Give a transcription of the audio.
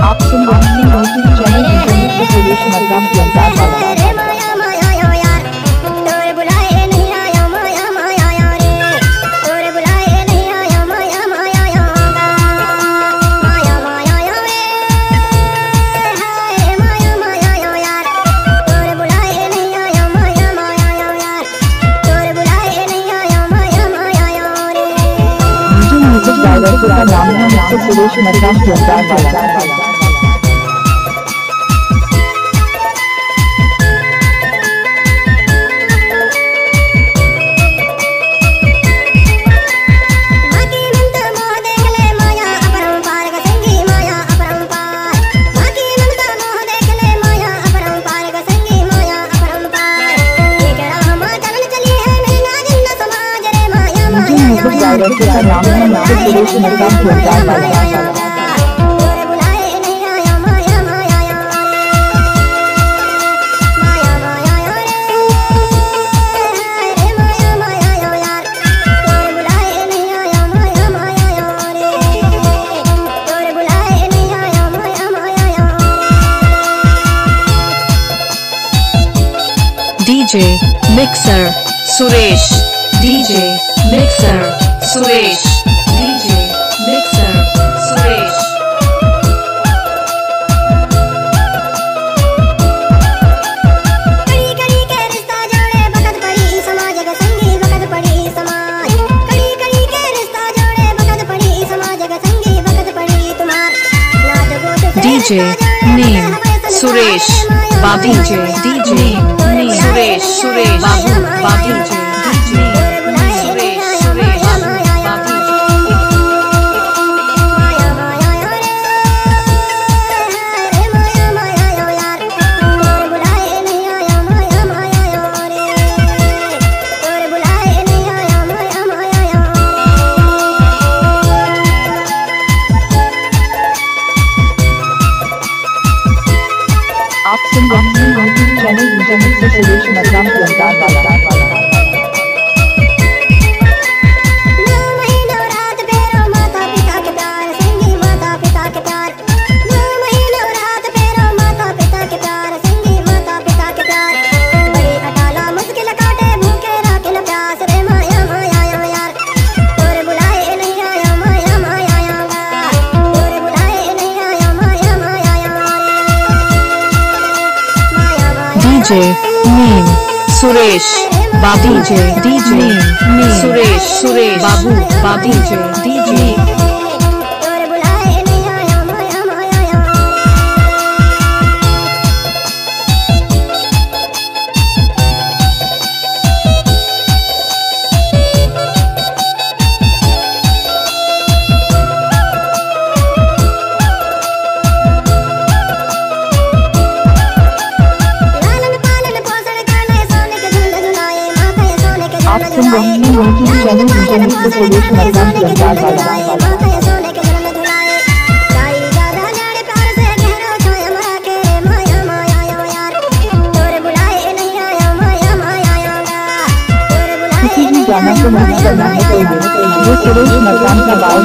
आप सुन रहे हैं यूट्यूब चैनल सुरेश मरकाम की अंदाज वाला। डायरेक्टर का नाम है मिस्टर सुरेश मरकाम की अंदाज वाला। डायरेक्टर का नाम है मिस्टर सुरेश मरकाम की अंदाज वाला। DJ Mixer Suresh, DJ Mixer Suresh, DJ Mixer Suresh। कड़ी कड़ी के रिश्ता जोड़े बकत पड़ी समाज का संगी बकत पड़ी समाज। कड़ी कड़ी के रिश्ता जोड़े बकत पड़ी समाज का संगी बकत पड़ी तुम्हार नाच गोद DJ Name Suresh Babu, DJ Name Suresh Babu, DJ DJ आप सुन रहे हैं यूट्यूब चैनल सुरेश मरकाम की अंदाज वाला। DJ Name Suresh Babu, DJ Name Suresh Babu, DJ DJ आप सुन रहे हैं यूट्यूब चैनल सुरेश मरकाम की अंदाज वाला। किसी भी गाना को नहीं करना है तो ये सुरेश मरकाम का बाल